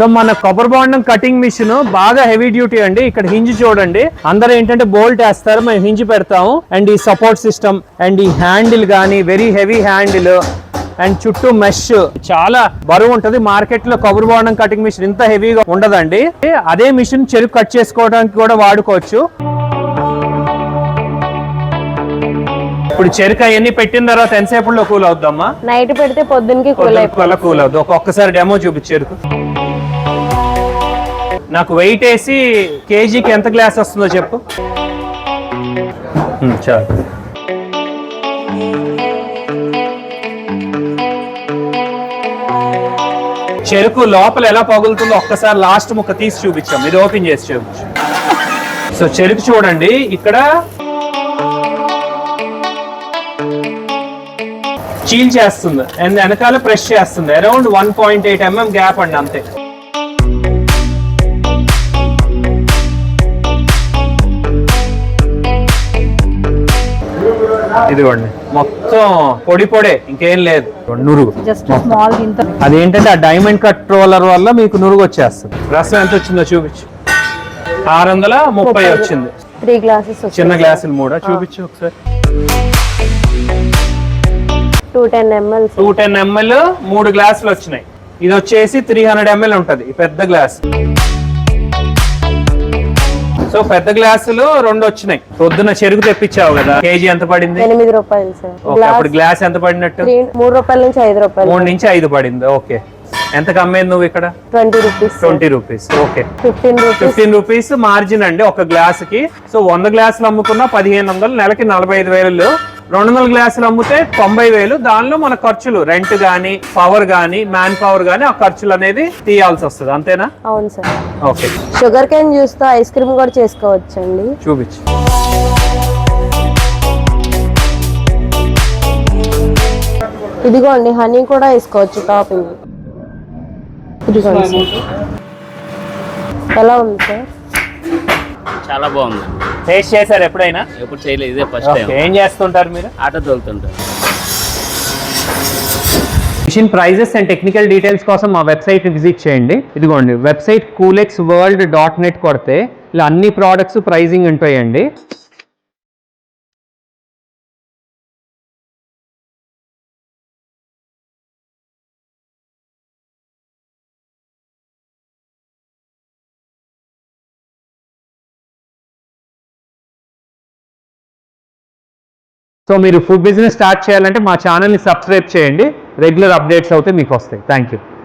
So మన కొబ్బరి బొండం కటింగ్ మిషన్ బాగా హెవీ డ్యూటీ అండి. ఇక్కడ హింజ్ చూడండి, అందరూ ఏంటంటే బోల్ట్ వేస్తారు, మేము హింజ్ పెడతాము. అండ్ ఈ సపోర్ట్ సిస్టమ్ అండ్ ఈ హ్యాండిల్ కానీ వెరీ హెవీ హ్యాండిల్ అండ్ చుట్టూ మెష్ చాలా బరువు ఉంటది. మార్కెట్ లో కొబ్బరి బొండం కటింగ్ మిషన్ ఇంత హెవీగా ఉండదండి. అదే మిషన్ చెరుకు కట్ చేసుకోవడానికి కూడా వాడుకోవచ్చు. ఇప్పుడు చెరుకు అవన్నీ పెట్టిన తర్వాత ఎంతసేపులో కూల్ అవుద్దమ్మా? నైట్ పెడితే పొద్దున్నకి కూల్ అవుద్ది. ఒక్కొక్కసారి డెమో చూపించు చెరుకు. నాకు వెయిట్ వేసి కేజీకి ఎంత గ్లాస్ వస్తుందో చెప్పు. చాలు. చెరుకు లోపల ఎలా పగులుతుందో ఒక్కసారి లాస్ట్ ముక్క తీసి చూపించాం. ఇది ఓపెన్ చేసి చూపించు. సో చెరుకు చూడండి, ఇక్కడ చీల్ చేస్తుంది అండ్ వెనకాల ప్రెస్ చేస్తుంది. అరౌండ్ 1.8 mm గ్యాప్ అండి, అంతే. ఇదిగోండి మొత్తం పొడి పొడే, ఇంకేం లేదు. నురుగు అదేంటంటే ఆ డైమండ్ కట్ రోలర్ వల్ల మీకు నురుగు వచ్చేస్తుంది. రసం ఎంత వచ్చిందో చూపించు. 630 వచ్చింది. 3 గ్లాసెస్, చిన్న గ్లాసులు 3 చూపించు ఒకసారి. 210 ml 3 గ్లాసులు వచ్చినాయి. ఇది వచ్చేసి 300 ml ఉంటది ఈ పెద్ద గ్లాస్. సో పెద్ద గ్లాసులు 2 వచ్చినాయి. పొద్దున చెరుకు తెప్పించావు కదా, కేజీ ఎంత పడింది? 8 రూపాయలు సార్. అప్పుడు గ్లాస్ ఎంత పడినట్టు? 3 రూపాయల నుంచి 5 రూపాయలు. 3 నుంచి 5 పడింది. ఓకే, ఎంత కమ్మేది నువ్వు ఇక్కడ? 20 రూపీస్. ఓకే, 15 రూపీస్ మార్జిన్ అండి ఒక గ్లాస్ కి. సో 100 గ్లాసులు అమ్ముకున్నా 1500, నెలకి 45,000. 200 గ్లాసులు అమ్మితే 90,000. దానిలో మన ఖర్చులు, రెంట్ గానీ, పవర్ గానీ, మ్యాన్ పవర్ గానీ, ఆ ఖర్చులు అనేది తీయాల్సి వస్తుంది, అంతేనా? అవును sir. Okay. Sugar cane juice తో ఐస్ క్రీమ్ కూడా చేసుకోవచ్చండి. చూపించు. ఇదిగోండి, హనీ కూడా వేసుకోవచ్చు టాపింగ్. ఇదిగోండి. ఎలా ఉంది సార్? చాలా బాగుంది. టేస్ట్ చేశారు ఎప్పుడైనా? ఎప్పుడు చేయలేదు, ఇదే ఫస్ట్ టైం. ఏం చేస్తుంటారు మీరు? ఆటో తోలుతుంటారు. Mission prizes and technical details కోసం మా వెబ్సైట్ విజిట్ చేయండి. ఇదిగోండి వెబ్సైట్ coolexworld.net కొడితే ఇలా అన్ని ప్రోడక్ట్స్ ప్రైజింగ్ ఉంటాయండి. సో మీరు ఫుడ్ బిజినెస్ స్టార్ట్ చేయాలంటే మా ఛానల్ని సబ్స్క్రైబ్ చేయండి. రెగ్యులర్ అప్డేట్స్ అయితే మీకు వస్తాయి. Thank you.